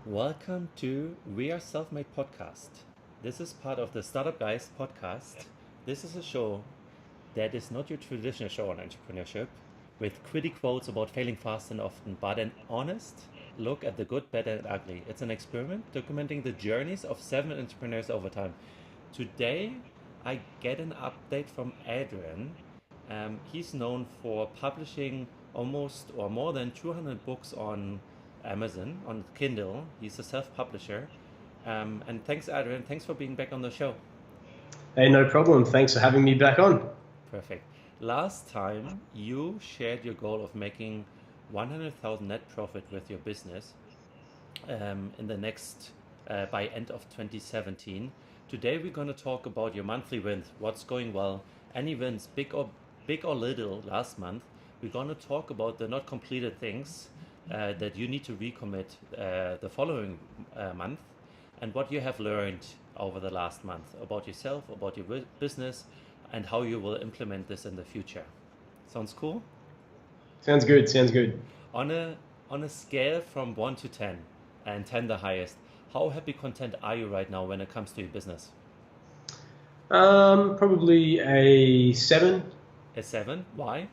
Welcome to We Are Self-Made podcast. This is part of the StartupGeist podcast. This is a show that is not your traditional show on entrepreneurship with quitty quotes about failing fast and often, but an honest look at the good, bad, and ugly. It's an experiment documenting the journeys of 7 entrepreneurs over time. Today, I get an update from Adrian. He's known for publishing almost or more than 200 books on Amazon, on Kindle. He's a self-publisher. And thanks, Adrian. Thanks for being back on the show. Hey, no problem. Thanks for having me back on. Perfect. Last time you shared your goal of making 100,000 net profit with your business in the next by end of 2017. Today we're going to talk about your monthly wins, what's going well, any wins, big or little last month. We're going to talk about the not completed things that you need to recommit the following month, and what you have learned over the last month about yourself, about your business, and how you will implement this in the future. Sounds cool? Sounds good. Sounds good. On a scale from 1 to 10, and 10 the highest, how happy, content are you right now when it comes to your business? Probably a 7. A 7? Why?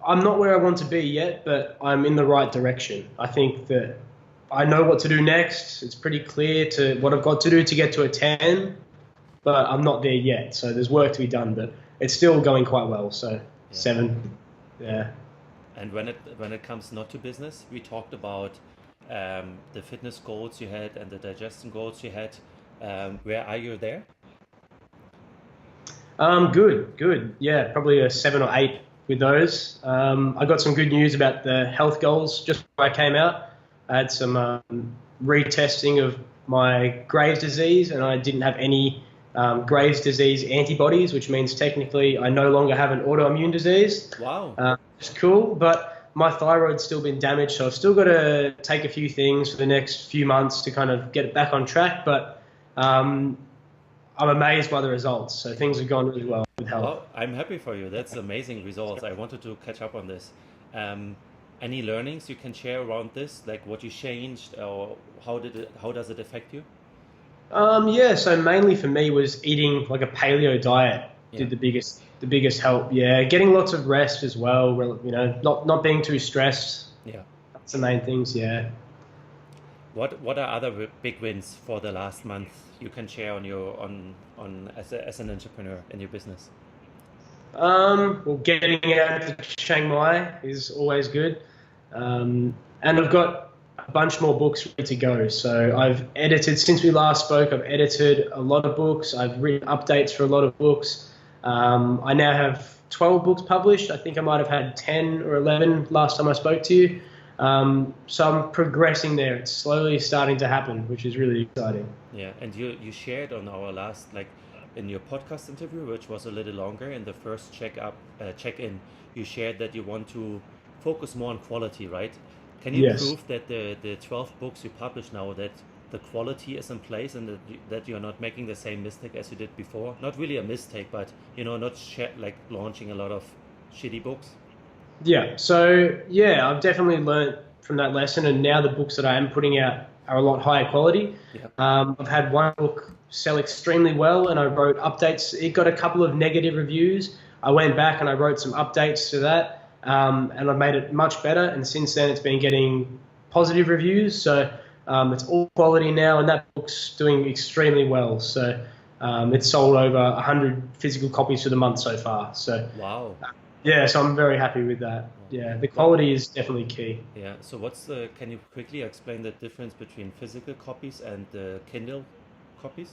I'm not where I want to be yet, but I'm in the right direction. I think that I know what to do next. It's pretty clear to what I've got to do to get to a 10, but I'm not there yet. So there's work to be done, but it's still going quite well. So yeah. 7, yeah. And when it comes not to business, we talked about the fitness goals you had and the digestion goals you had. Where are you there? Good. Yeah, probably a 7 or 8 with those. I got some good news about the health goals just before I came out. I had some retesting of my Graves' disease, and I didn't have any Graves' disease antibodies, which means technically I no longer have an autoimmune disease. Wow. It's cool, but my thyroid's still been damaged, so I've still got to take a few things for the next few months to kind of get it back on track, but I'm amazed by the results. So things have gone really well with health. Well, I'm happy for you. That's amazing results. I wanted to catch up on this. Any learnings you can share around this, like what you changed, or how does it affect you? Yeah, so mainly for me was eating like a paleo diet did the biggest help. Yeah, getting lots of rest as well. You know, not being too stressed. Yeah, that's the main things. Yeah. What are other big wins for the last month you can share on as an entrepreneur in your business? Well, getting out to Chiang Mai is always good, and I've got a bunch more books ready to go. So I've edited, since we last spoke, I've edited a lot of books. I've written updates for a lot of books. I now have 12 books published. I think I might have had 10 or 11 last time I spoke to you. So I'm progressing there. It's slowly starting to happen, which is really exciting. Yeah, and you shared on our last, in your podcast interview, which was a little longer, in the first check-in, you shared that you want to focus more on quality, right? Can you prove that the 12 books you publish now, that the quality is in place and that you're not making the same mistake as you did before? Not really a mistake, but not launching a lot of shitty books? Yeah, so yeah, I've definitely learned from that lesson, and now the books that I am putting out are a lot higher quality. Yeah. I've had one book sell extremely well, and I wrote updates. It got a couple of negative reviews. I went back and I wrote some updates to that, and I've made it much better, and since then it's been getting positive reviews. So it's all quality now, and that book's doing extremely well. So it's sold over 100 physical copies for the month so far. So wow. Yeah, so I'm very happy with that. Yeah, the quality is definitely key. Yeah, so can you quickly explain the difference between physical copies and the Kindle copies?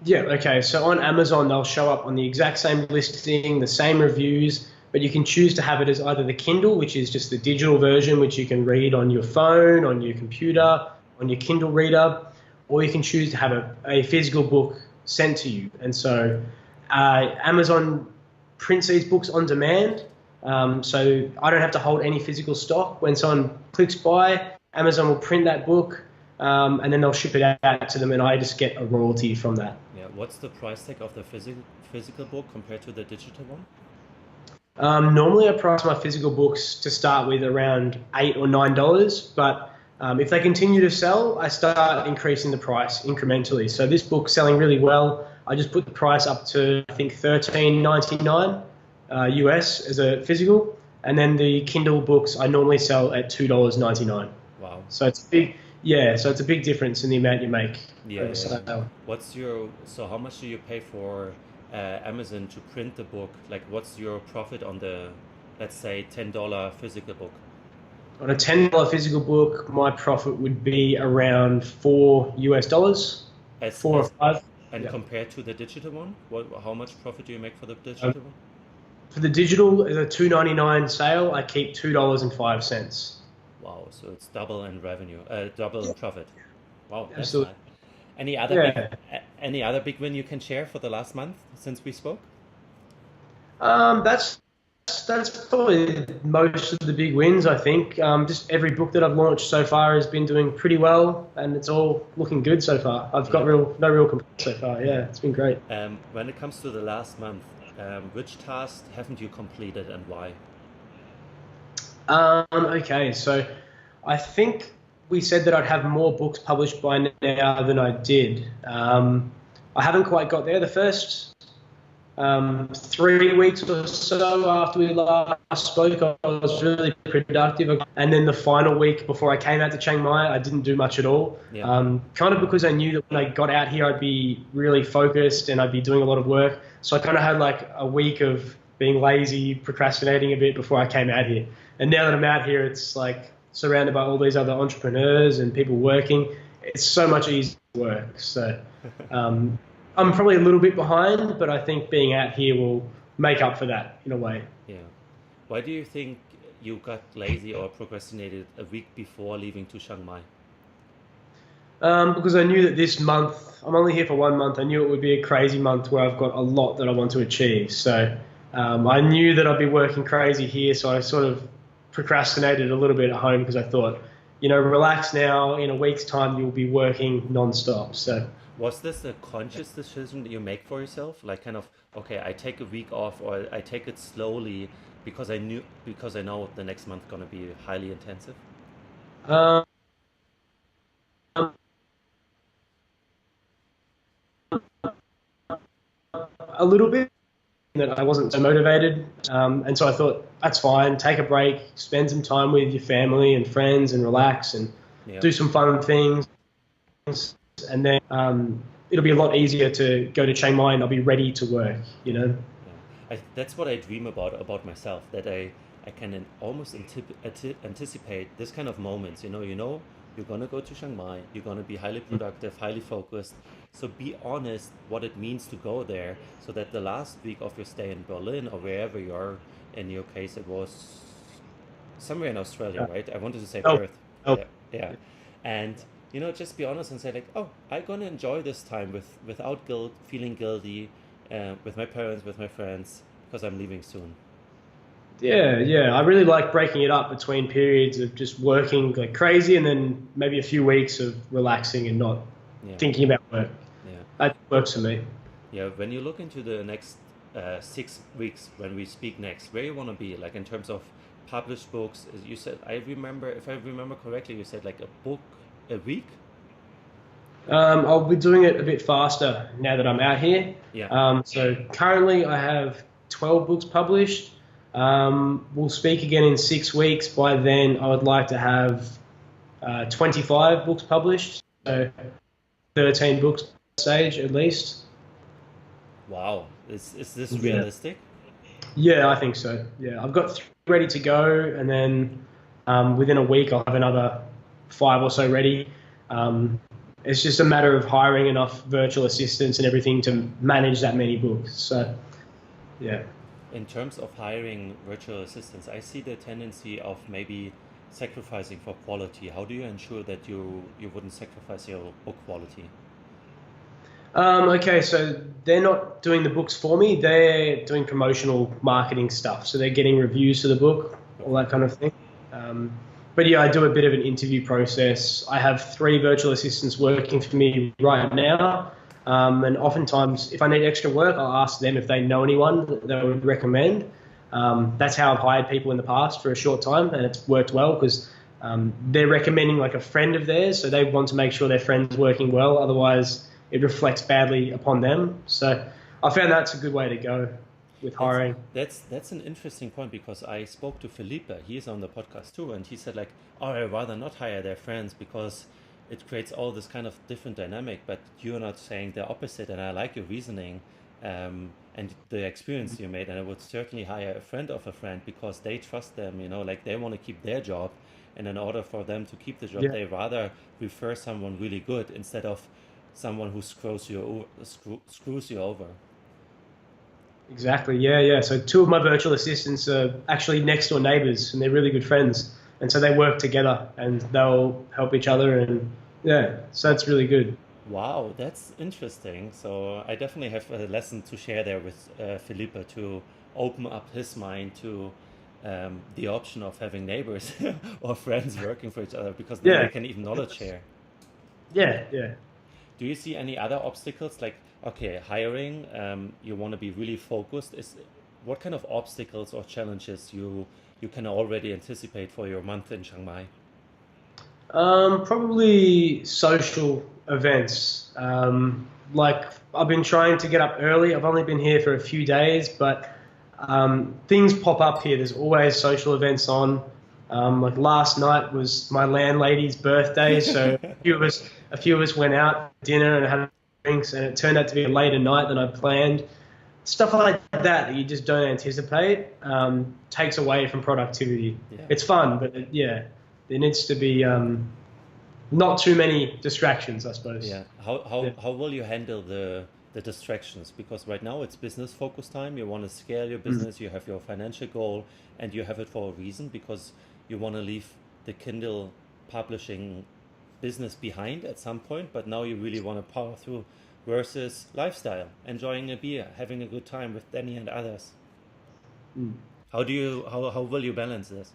Yeah, okay, so on Amazon, they'll show up on the exact same listing, the same reviews, but you can choose to have it as either the Kindle, which is just the digital version, which you can read on your phone, on your computer, on your Kindle reader, or you can choose to have a physical book sent to you. And so Amazon prints these books on demand, so I don't have to hold any physical stock. When someone clicks buy, Amazon will print that book, and then they'll ship it out to them, and I just get a royalty from that. Yeah, what's the price tag of the physical book compared to the digital one? Normally I price my physical books to start with around $8 or $9, but If they continue to sell, I start increasing the price incrementally. So this book's selling really well. I just put the price up to, I think, $13.99 US as a physical. And then the Kindle books I normally sell at $2.99. Wow. So it's a big difference in the amount you make. Yeah. So how much do you pay for Amazon to print the book? Like, what's your profit on the, let's say, $10 physical book? On a $10 physical book, my profit would be around $4 US. 4 or 5. And compared to the digital one, how much profit do you make for the digital one? For the digital, as a $2.99 sale, I keep $2.05. Wow, so it's double in revenue, double in profit. Wow, that's Absolutely. nice. Any other big win you can share for the last month since we spoke? That's probably most of the big wins, I think. Just every book that I've launched so far has been doing pretty well, and it's all looking good so far. I've got no real complaints so far. Yeah, it's been great. When it comes to the last month, which tasks haven't you completed and why? Okay, so I think we said that I'd have more books published by now than I did. I haven't quite got there. The first 3 weeks or so after we last spoke, I was really productive. And then the final week before I came out to Chiang Mai, I didn't do much at all. Yeah. Kind of because I knew that when I got out here, I'd be really focused and I'd be doing a lot of work. So I kind of had like a week of being lazy, procrastinating a bit before I came out here. And now that I'm out here, it's like surrounded by all these other entrepreneurs and people working. It's so much easier work. So I'm probably a little bit behind, but I think being out here will make up for that in a way. Yeah. Why do you think you got lazy or procrastinated a week before leaving to Chiang Mai? Because I knew that this month, I'm only here for 1 month, I knew it would be a crazy month where I've got a lot that I want to achieve. So I knew that I'd be working crazy here, so I sort of procrastinated a little bit at home because I thought, relax now, in a week's time you'll be working non-stop. So was this a conscious decision that you make for yourself? Like kind of, okay, I take a week off or I take it slowly because I know the next month going to be highly intensive? A little bit, that I wasn't so motivated. And so I thought, that's fine, take a break, spend some time with your family and friends and relax and do some fun things. And then it'll be a lot easier to go to Chiang Mai and I'll be ready to work, Yeah. That's what I dream about myself, that I can almost anticipate this kind of moments. You're going to go to Chiang Mai, you're going to be highly productive, highly focused. So be honest what it means to go there so that the last week of your stay in Berlin or wherever you are, in your case, it was somewhere in Australia, right? I wanted to say Perth. Yeah. And, just be honest and say like, oh, I'm going to enjoy this time without feeling guilty, with my parents, with my friends, because I'm leaving soon. Yeah. I really like breaking it up between periods of just working like crazy and then maybe a few weeks of relaxing and not thinking about work. Yeah. That works for me. Yeah, when you look into the next 6 weeks, when we speak next, where you want to be, like in terms of published books, you said, if I remember correctly, you said like a book a week? I'll be doing it a bit faster now that I'm out here. Yeah. So currently I have 12 books published. We'll speak again in 6 weeks. By then, I would like to have 25 books published, so 13 books stage at least. Wow, is this realistic? Yeah, I think so. Yeah, I've got 3 ready to go, and then within a week I'll have another 5 or so ready. It's just a matter of hiring enough virtual assistants and everything to manage that many books. So, yeah. In terms of hiring virtual assistants, I see the tendency of maybe sacrificing for quality. How do you ensure that you wouldn't sacrifice your book quality? Okay, so they're not doing the books for me. They're doing promotional marketing stuff. So they're getting reviews for the book, all that kind of thing. But yeah, I do a bit of an interview process. I have 3 virtual assistants working for me right now. And oftentimes, if I need extra work, I'll ask them if they know anyone that they would recommend. That's how I've hired people in the past for a short time, and it's worked well because they're recommending like a friend of theirs, so they want to make sure their friend's working well, otherwise it reflects badly upon them. So I found that's a good way to go with hiring. That's an interesting point, because I spoke to Felipe. He's on the podcast too, and he said like, oh, I'd rather not hire their friends because it creates all this kind of different dynamic. But you're not saying the opposite, and I like your reasoning and the experience you made. And I would certainly hire a friend of a friend because they trust them. Like they want to keep their job, and in order for them to keep the job, they rather refer someone really good instead of someone who screws you over. Exactly. Yeah. So 2 of my virtual assistants are actually next door neighbors, and they're really good friends. And so they work together, and they'll help each other. And so that's really good. Wow, that's interesting. So I definitely have a lesson to share there with Felipe to open up his mind to the option of having neighbors or friends working for each other, because then they can even knowledge share. Yeah. Do you see any other obstacles? Like, okay, hiring, you want to be really focused. What kind of obstacles or challenges you can already anticipate for your month in Chiang Mai? Probably social events. Like I've been trying to get up early. I've only been here for a few days, but things pop up here. There's always social events on. Like last night was my landlady's birthday, so a few of us went out for dinner and had drinks, and it turned out to be a later night than I planned. Stuff like that you just don't anticipate takes away from productivity. Yeah. It's fun, but there needs to be not too many distractions, I suppose. Yeah. How will you handle the distractions? Because right now it's business focus time. You want to scale your business. You have your financial goal, and you have it for a reason, because you want to leave the Kindle publishing business behind at some point, but now you really want to power through, versus lifestyle, enjoying a beer, having a good time with Danny and others. How will you balance this?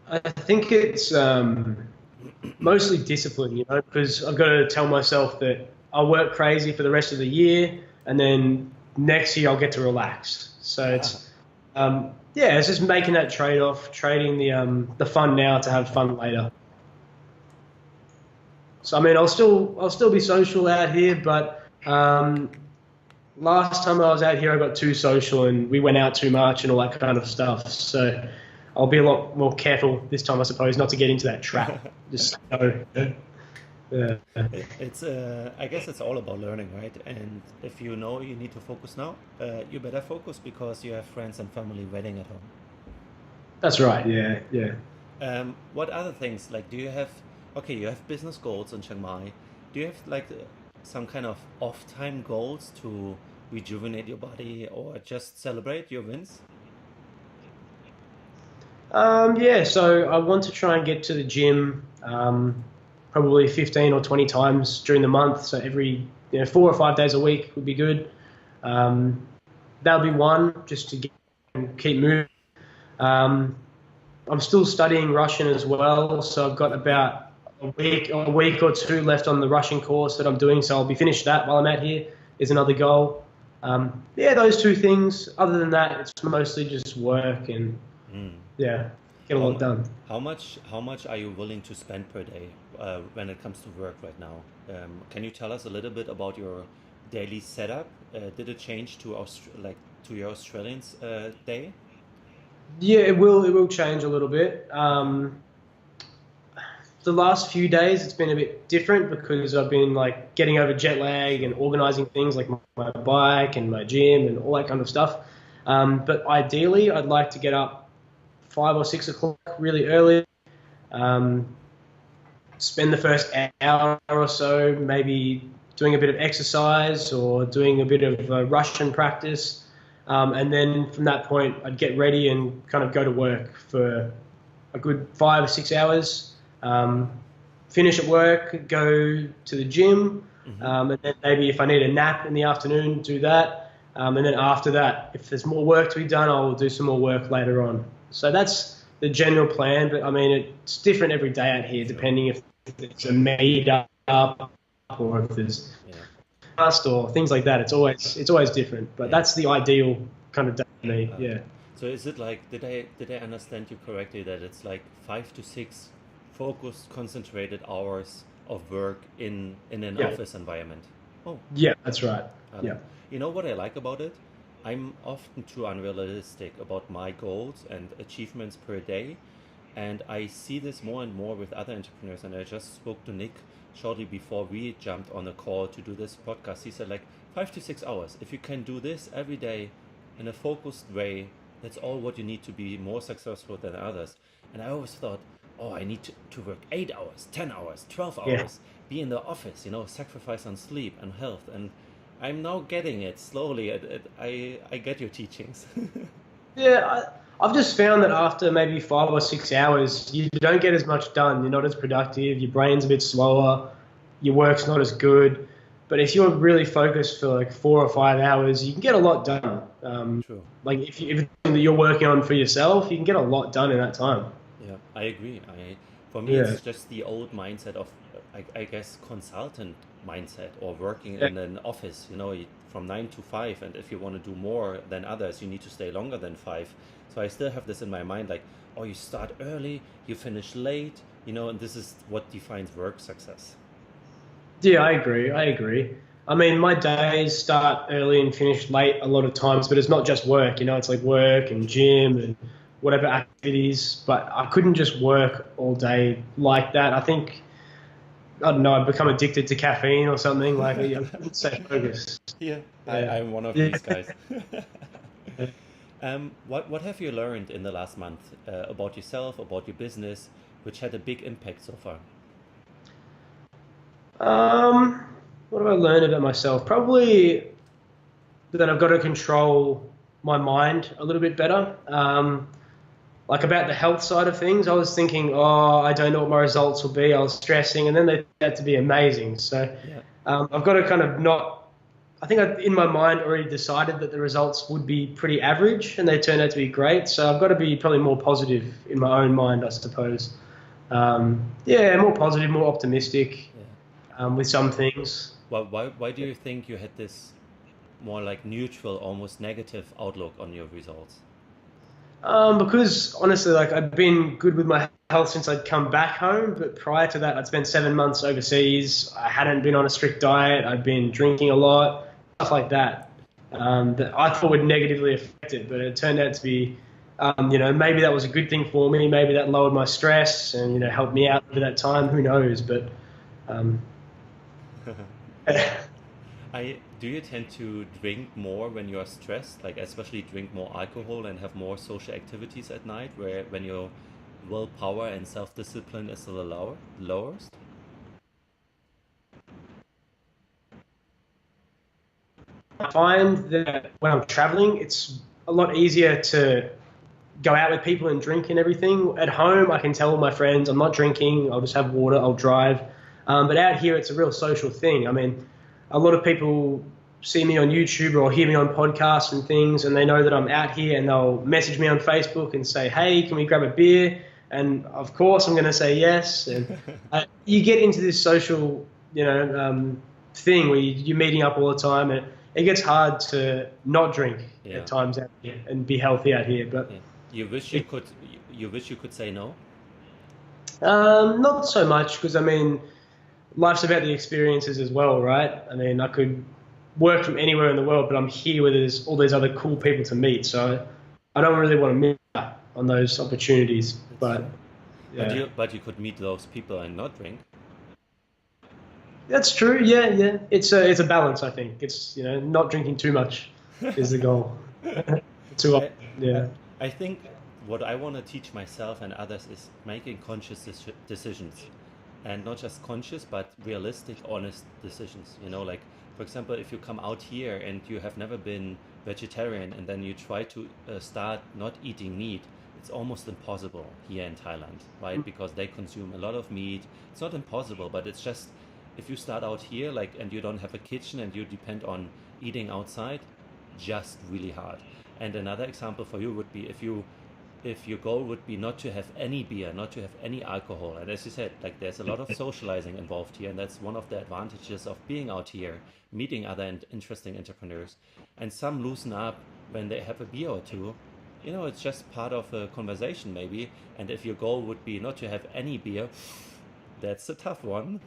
I think it's mostly discipline, because I've got to tell myself that I'll work crazy for the rest of the year, and then next year I'll get to relax. So it's it's just making that trade-off, trading the fun now to have fun later. So I mean, I'll still be social out here, but last time I was out here, I got too social and we went out too much and all that kind of stuff. So I'll be a lot more careful this time, I suppose, not to get into that trap. Just It's I guess it's all about learning, right? And if you know you need to focus now, you better focus, because you have friends and family waiting at home. That's right. Yeah. What other things, like, do you have? Okay, you have business goals in Chiang Mai. Do you have like some kind of off-time goals to rejuvenate your body or just celebrate your wins? So I want to try and get to the gym probably 15 or 20 times during the month. So every 4 or 5 days a week would be good. That would be one, just to keep moving. I'm still studying Russian as well, so I've got about a week or 2 left on the Russian course that I'm doing, so I'll be finished that while I'm out here is another goal. Those 2 things. Other than that, it's mostly just work and get a lot done. How much are you willing to spend per day when it comes to work right now? Can you tell us a little bit about your daily setup? Did it change to your Australian day? Yeah, it will change a little bit. The last few days it's been a bit different because I've been like getting over jet lag and organizing things like my bike and my gym and all that kind of stuff. But ideally I'd like to get up 5 or 6 o'clock really early, spend the first hour or so maybe doing a bit of exercise or doing a bit of Russian practice. And then from that point, I'd get ready and kind of go to work for a good 5 or 6 hours, finish at work, go to the gym, and then maybe if I need a nap in the afternoon, do that. And then after that, if there's more work to be done, I'll do some more work later on. So that's the general plan, but I mean, it's different every day out here, depending if it's a made up or if there's past or things like that. It's always different, but that's the ideal kind of day for me. Yeah. So is it like, did I understand you correctly that it's like 5 to 6 focused, concentrated hours of work in an Yeah. office environment. Oh, Yeah, that's right. I Yeah. like. You know what I like about it? I'm often too unrealistic about my goals and achievements per day, and I see this more and more with other entrepreneurs. And I just spoke to Nick shortly before we jumped on a call to do this podcast. He said, like, 5 to 6 hours. If you can do this every day in a focused way, that's all what you need to be more successful than others. And I always thought, oh, I need to work 8 hours, 10 hours, 12 Yeah. hours, be in the office, sacrifice on sleep and health. And I'm now getting it slowly. I get your teachings. Yeah, I've just found that after maybe 5 or 6 hours, you don't get as much done. You're not as productive. Your brain's a bit slower. Your work's not as good. But if you're really focused for like 4 or 5 hours, you can get a lot done. True. Like if everything that you're working on for yourself, you can get a lot done in that time. Yeah, I agree. For me, Yeah. it's just the old mindset of, I guess, consultant mindset or working Yeah. in an office, from 9 to 5. And if you want to do more than others, you need to stay longer than 5. So I still have this in my mind, like, oh, you start early, you finish late, and this is what defines work success. Yeah, I agree. I mean, my days start early and finish late a lot of times, but it's not just work, it's like work and gym and whatever activities, but I couldn't just work all day like that. I think, I don't know, I'd become addicted to caffeine or something, like I couldn't stay focused. Yeah, Yeah. I'm one of Yeah. these guys. What have you learned in the last month about yourself, about your business, which had a big impact so far? What have I learned about myself? Probably that I've got to control my mind a little bit better. Like about the health side of things, I was thinking, oh, I don't know what my results will be. I was stressing, and then they turned out to be amazing. So Yeah. I've got to kind of not. I think in my mind already decided that the results would be pretty average, and they turned out to be great. So I've got to be probably more positive in my own mind, I suppose. More positive, more optimistic Yeah. with some things. Why do you think you had this more like neutral, almost negative outlook on your results? Because honestly, like I'd been good with my health since I'd come back home, but prior to that, I'd spent 7 months overseas. I hadn't been on a strict diet. I'd been drinking a lot, stuff like that, that I thought would negatively affect it. But it turned out to be, maybe that was a good thing for me. Maybe that lowered my stress and helped me out over that time. Who knows? But Do you tend to drink more when you are stressed, like especially drink more alcohol and have more social activities at night, when your willpower and self-discipline is still lowest? I find that when I'm traveling, it's a lot easier to go out with people and drink and everything. At home, I can tell all my friends I'm not drinking. I'll just have water. I'll drive. But out here, it's a real social thing. I mean, a lot of people see me on YouTube or hear me on podcasts and things, and they know that I'm out here, and they'll message me on Facebook and say, hey, can we grab a beer? And of course, I'm going to say yes. And you get into this social, thing where you're meeting up all the time, and it gets hard to not drink at times out here and be healthy out here. But you wish you could say no? not so much, because I mean, life's about the experiences as well, right? I mean, I could work from anywhere in the world, but I'm here where there's all these other cool people to meet. So I don't really want to miss out on those opportunities. But yeah. But you could meet those people and not drink. That's true. Yeah. It's a balance, I think. It's, not drinking too much is the goal. Too often. Yeah. I think what I want to teach myself and others is making conscious decisions. And not just conscious, but realistic, honest decisions. Like, for example, if you come out here and you have never been vegetarian and then you try to start not eating meat, it's almost impossible here in Thailand, right? Because they consume a lot of meat. It's not impossible, but it's just, if you start out here, like, and you don't have a kitchen and you depend on eating outside, just really hard. And another example for you would be if your goal would be not to have any beer, not to have any alcohol. And as you said, like, there's a lot of socializing involved here, and that's one of the advantages of being out here, meeting other interesting entrepreneurs. And some loosen up when they have a beer or two, it's just part of a conversation maybe. And if your goal would be not to have any beer, that's a tough one.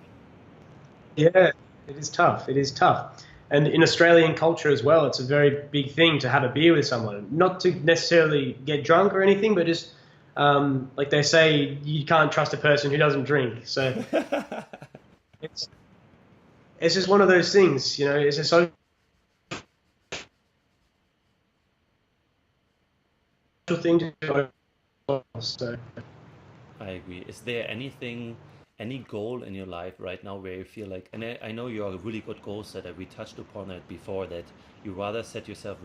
Yeah, it is tough. It is tough. And in Australian culture as well, it's a very big thing to have a beer with someone. Not to necessarily get drunk or anything, but just like they say, you can't trust a person who doesn't drink. So it's it's just one of those things, it's a social thing to do. So I agree. Is there any goal in your life right now where you feel like, and I know you are a really good goal setter. We touched upon it before that you rather set yourself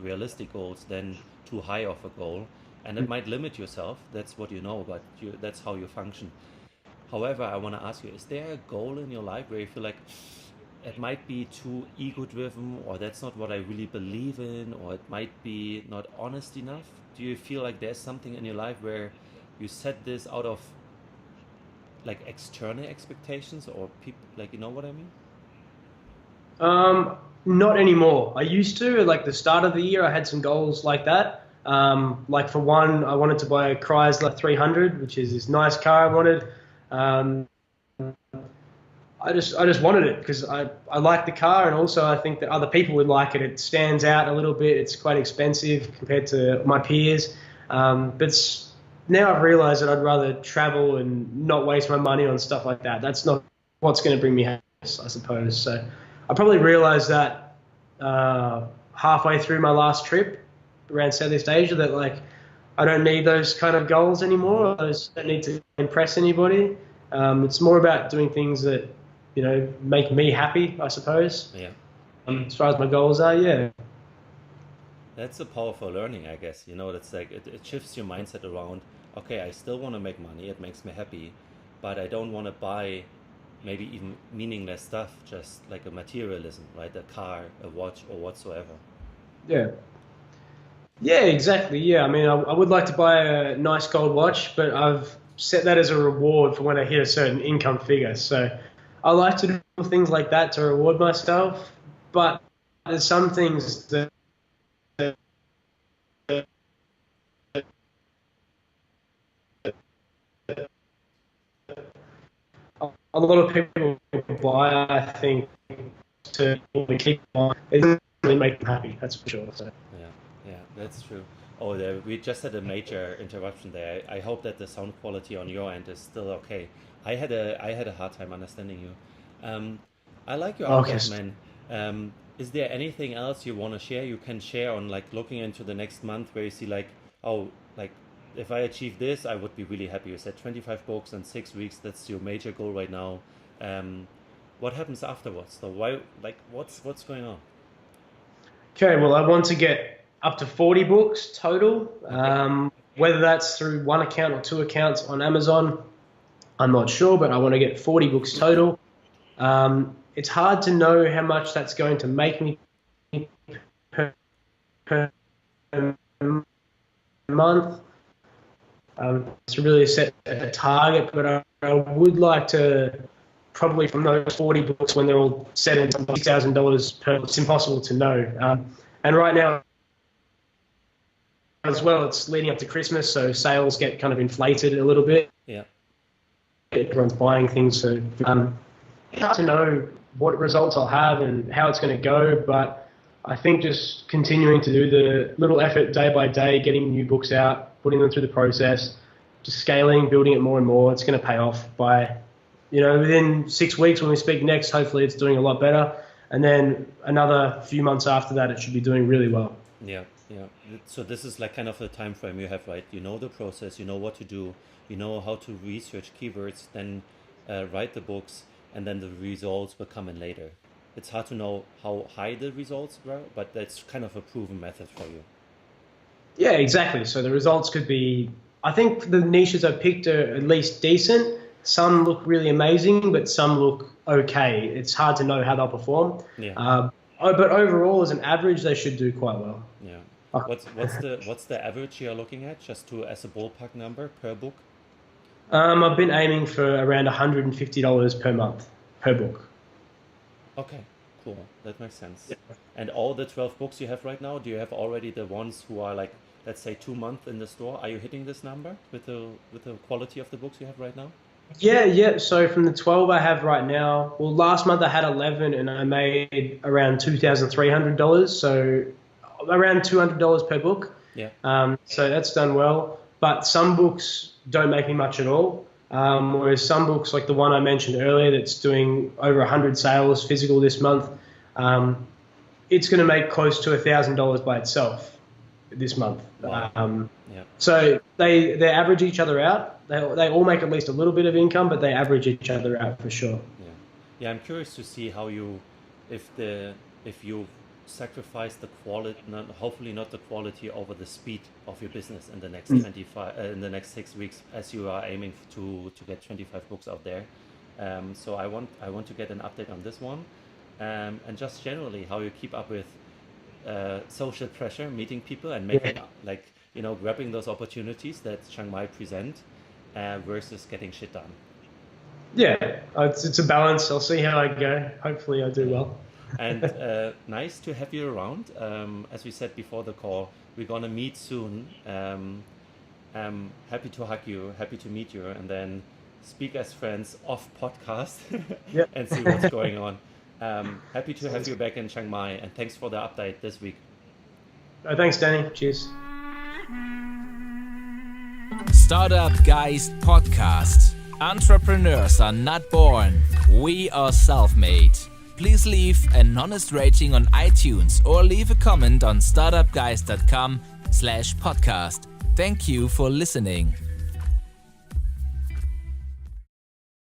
realistic goals than too high of a goal, and it might limit yourself. That's what you know, but that's how you function. However, I want to ask you, is there a goal in your life where you feel like it might be too ego driven, or that's not what I really believe in, or it might be not honest enough? Do you feel like there's something in your life where you set this out of like external expectations or people, like, you know what I mean? not anymore. I used to, like the start of the year, I had some goals like that. Like for one, I wanted to buy a Chrysler 300, which is this nice car I wanted. Um, I just wanted it because I like the car, and also I think that other people would like it. It stands out a little bit. It's quite expensive compared to my peers. Now I've realized that I'd rather travel and not waste my money on stuff like that. That's not what's going to bring me happiness, I suppose. So I probably realized that halfway through my last trip around Southeast Asia, that like I don't need those kind of goals anymore. I just don't need to impress anybody. It's more about doing things that make me happy, I suppose. Yeah. As far as my goals are, yeah. That's a powerful learning, I guess. That's like it shifts your mindset around, okay, I still want to make money, it makes me happy, but I don't want to buy maybe even meaningless stuff, just like a materialism, right? A car, a watch, or whatsoever. Yeah. Yeah, exactly. Yeah, I mean, I would like to buy a nice gold watch, but I've set that as a reward for when I hit a certain income figure. So I like to do things like that to reward myself, but there's some things that a lot of people buy, I think, to keep on. It doesn't really make them happy, that's for sure. So. Yeah, that's true. Oh, we just had a major interruption there. I hope that the sound quality on your end is still okay. I had a hard time understanding you. I like your Okay. outlook, man. Is there anything else you want to share? You can share on like looking into the next month where you see like, oh, like if I achieve this, I would be really happy. You said 25 books in 6 weeks. That's your major goal right now. What happens afterwards? So what's going on? Okay, well, I want to get up to 40 books total. Okay. Whether that's through one account or two accounts on Amazon, I'm not sure, but I want to get 40 books total. It's hard to know how much that's going to make me per month. To really set a target, but I would like to probably from those 40 books when they're all set in $6,000 per. It's impossible to know. And right now as well, it's leading up to Christmas, so sales get kind of inflated a little bit. Yeah. Everyone's buying things, so it's hard to know what results I'll have and how it's going to go, but I think just continuing to do the little effort day by day, getting new books out, putting them through the process, just scaling, building it more and more, it's going to pay off by, within 6 weeks when we speak next, hopefully it's doing a lot better. And then another few months after that, it should be doing really well. Yeah. So this is like kind of the time frame you have, right? You know the process, you know what to do, you know how to research keywords, then write the books, and then the results will come in later. It's hard to know how high the results were, but that's kind of a proven method for you. Yeah, exactly. So the results could be, I think the niches I picked are at least decent. Some look really amazing, but some look okay. It's hard to know how they'll perform. Yeah. But overall, as an average, they should do quite well. Yeah. Okay. What's the average you're looking at, just as a ballpark number per book? I've been aiming for around $150 per month per book. Okay, cool. That makes sense. Yeah. And all the 12 books you have right now, do you have already the ones who are like let's say 2 months in the store. Are you hitting this number with the quality of the books you have right now? Yeah. So from the 12 I have right now, well, last month I had 11 and I made around $2,300. So around $200 per book. Yeah. So that's done well. But some books don't make me much at all. Whereas some books, like the one I mentioned earlier, that's doing over 100 sales physical this month, it's going to make close to $1,000 by itself this month. Wow. So they average each other out. They all make at least a little bit of income, but they average each other out for sure. Yeah. I'm curious to see how if you sacrifice the quality, hopefully not the quality over the speed of your business in the next in the next 6 weeks, as you are aiming to get 25 books out there. So I want to get an update on this one, and just generally how you keep up with social pressure, meeting people, and making grabbing those opportunities that Chiang Mai present versus getting shit done. Yeah, it's a balance. I'll see how I go. Hopefully I do well. And nice to have you around. As we said before the call, we're gonna meet soon. Happy to hug you, happy to meet you, and then speak as friends off podcast and see what's going on. Happy to have you back in Chiang Mai, and thanks for the update this week. Thanks, Danny. Cheers. StartupGeist Podcast. Entrepreneurs are not born, we are self-made. Please leave an honest rating on iTunes or leave a comment on startupgeist.com/podcast. Thank you for listening.